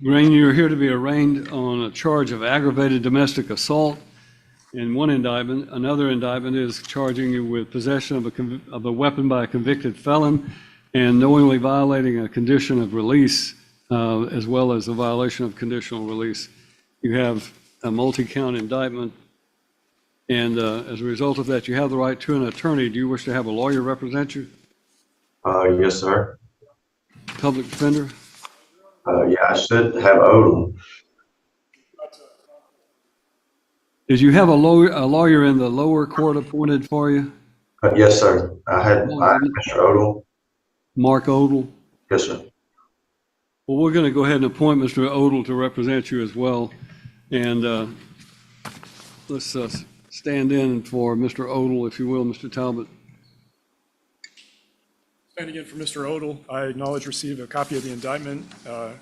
Green, you're here to be arraigned on a charge of aggravated domestic assault in one indictment. Another indictment is charging you with possession of a weapon by a convicted felon and knowingly violating a condition of release, as well as a violation of conditional release. You have a multi-count indictment, and as a result of that, you have the right to an attorney. Do you wish to have a lawyer represent you? Yes, sir. Public defender? Yeah, I should have Odom. Did you have a lawyer in the lower court appointed for you? Yes, sir. I had Mr. Odom. Mark Odell? Yes, sir. Well, we're going to go ahead and appoint Mr. Odell to represent you as well. And let's stand in for Mr. Odell, if you will, Mr. Talbot. Standing in for Mr. Odell, I acknowledge receive a copy of the indictment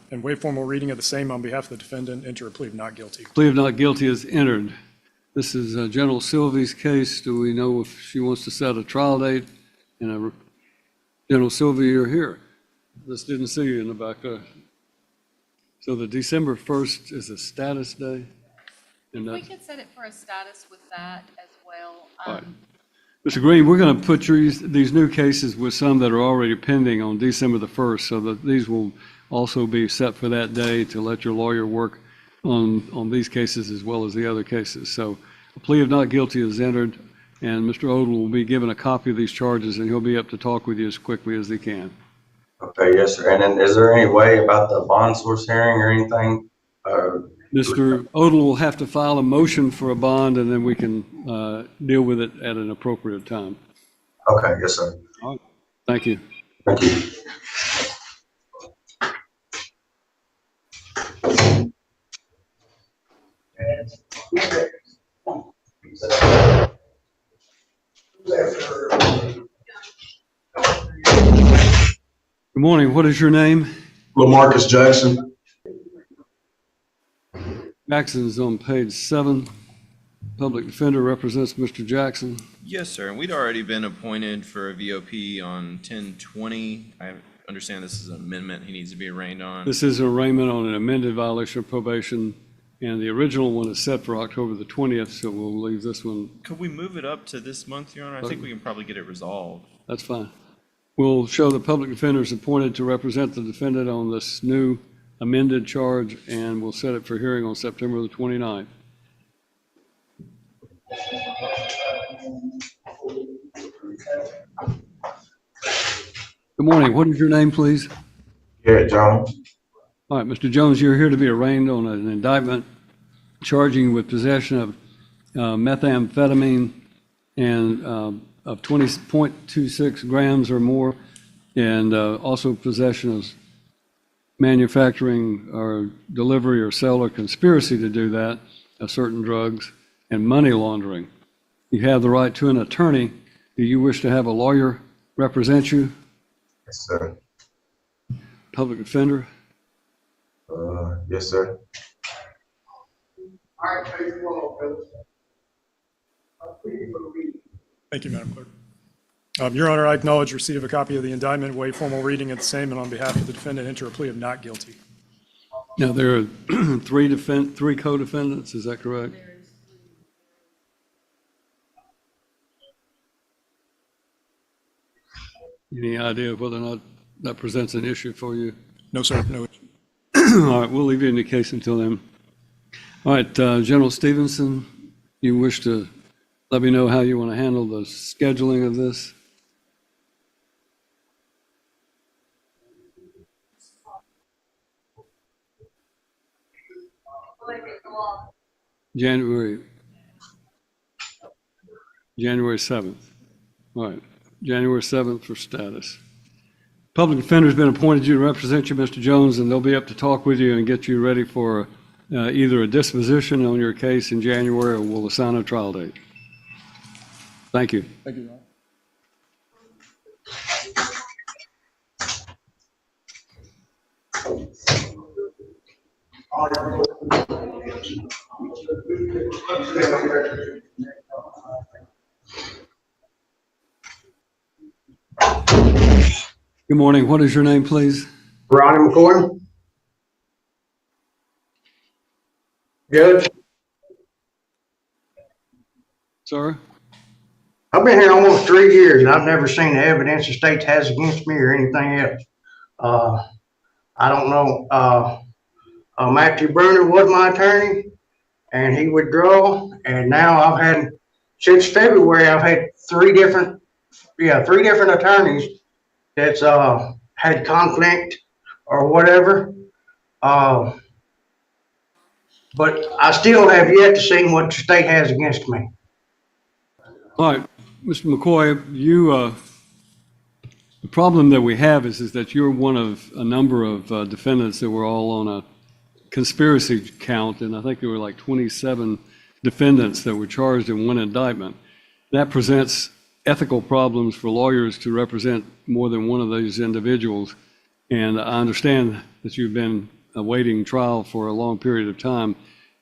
and waive formal reading of the same on behalf of the defendant. Enter a plea of not guilty. Plea of not guilty is entered. This is General Sylvie's case. Do we know if she wants to set a trial date? And General Sylvie, you're here. Just didn't see you in the back there. So the December 1st is a status day? And We could set it for a status with that as well. All right. Mr. Green, we're going to put these new cases with some that are already pending on December the 1st, so that these will also be set for that day to let your lawyer work on these cases as well as the other cases. So a plea of not guilty is entered, and Mr. Odell will be given a copy of these charges, and he'll be up to talk with you as quickly as he can. Okay, yes, sir. And then is there any way about the bond source hearing or anything? Mr. Odell will have to file a motion for a bond, and then we can deal with it at an appropriate time. Okay, yes, sir. All right. Thank you. Thank you. Good morning. What is your name? LaMarcus Jackson. Jackson's on page 7. Public defender represents Mr. Jackson. Yes, sir. And we'd already been appointed for a VOP on 10/20. I understand this is an amendment he needs to be arraigned on. This is an arraignment on an amended violation of probation, and the original one is set for October the 20th, so we'll leave this one. Could we move it up to this month, Your Honor? I think we can probably get it resolved. That's fine. We'll show the public defenders appointed to represent the defendant on this new amended charge, and we'll set it for hearing on September the 29th. Good morning. What is your name, please? Garrett Jones. All right, Mr. Jones, you're here to be arraigned on an indictment charging you with possession of methamphetamine and of 20.26 grams or more, and also possession of manufacturing or delivery or sale or conspiracy to do that of certain drugs, and money laundering. You have the right to an attorney. Do you wish to have a lawyer represent you? Yes, sir. Public defender? Yes, sir. Thank you, Madam Clerk. Your Honor, I acknowledge receipt of a copy of the indictment, waive formal reading of the same, and on behalf of the defendant, enter a plea of not guilty. Now, there are three co-defendants, is that correct? Any idea of whether or not that presents an issue for you? No, sir, no. All right, we'll leave you in the case until then. All right, General Stevenson, you wish to let me know how you want to handle the scheduling of this? January 7th. All right, January 7th for status. Public defender's been appointed you to represent you, Mr. Jones, and they'll be up to talk with you and get you ready for either a disposition on your case in January, or we'll assign a trial date. Thank you. Thank you, Your Honor. Good morning. What is your name, please? Ronnie McCoy. Judge, Sir? I've been here almost 3 years and I've never seen the evidence the state has against me or anything else. I don't know, Matthew Bruner was my attorney and he withdrew, and now since February, I've had three different attorneys that's, had conflict or whatever. But I still have yet to see what the state has against me. All right, Mr. McCoy, the problem that we have is that you're one of a number of defendants that were all on a conspiracy count, and I think there were like 27 defendants that were charged in one indictment. That presents ethical problems for lawyers to represent more than one of these individuals, and I understand that you've been awaiting trial for a long period of time,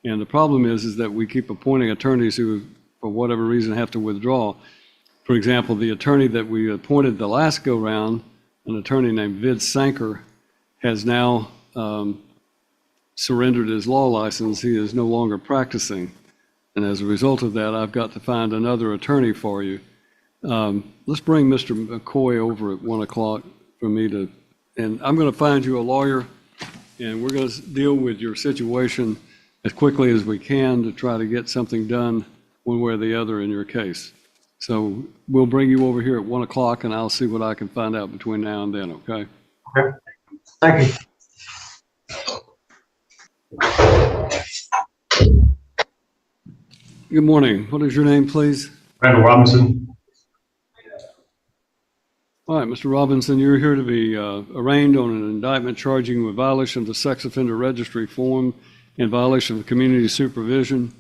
and the problem is that we keep appointing attorneys who, for whatever reason, have to withdraw. For example, the attorney that we appointed the last go-round, an attorney named Vid Sanker, has now surrendered his law license. He is no longer practicing. And as a result of that, I've got to find another attorney for you. Let's bring Mr. McCoy over at 1 o'clock for me to, and I'm going to find you a lawyer, and we're going to deal with your situation as quickly as we can to try to get something done one way or the other in your case. So we'll bring you over here at 1 o'clock, and I'll see what I can find out between now and then, okay? Okay. Thank you. Good morning. What is your name, please? Randall Robinson. All right, Mr. Robinson, you're here to be arraigned on an indictment charging you with violation of the sex offender registry form and violation of community supervision.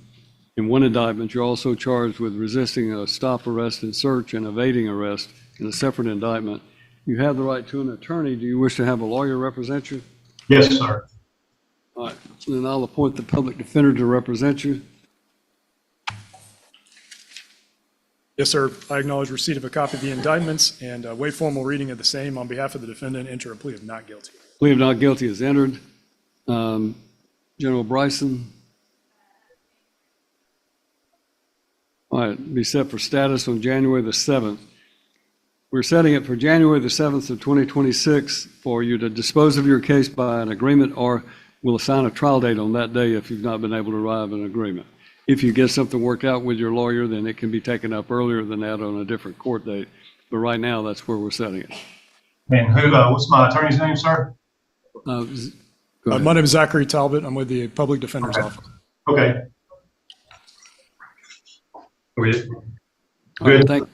In one indictment, you're also charged with resisting a stop, arrest, and search and evading arrest in a separate indictment. You have the right to an attorney. Do you wish to have a lawyer represent you? Yes, sir. All right, then I'll appoint the public defender to represent you. Yes, sir. I acknowledge receipt of a copy of the indictments and waive formal reading of the same on behalf of the defendant, enter a plea of not guilty. Plea of not guilty is entered. General Bryson. All right, be set for status on January the 7th. We're setting it for January the 7th of 2026 for you to dispose of your case by an agreement, or we'll assign a trial date on that day if you've not been able to arrive at an agreement. If you get something worked out with your lawyer, then it can be taken up earlier than that on a different court date. But right now, that's where we're setting it. And what's my attorney's name, sir? Go ahead. My name is Zachary Talbot. I'm with the Public Defender's Okay. Office. Okay. Good. All right, thank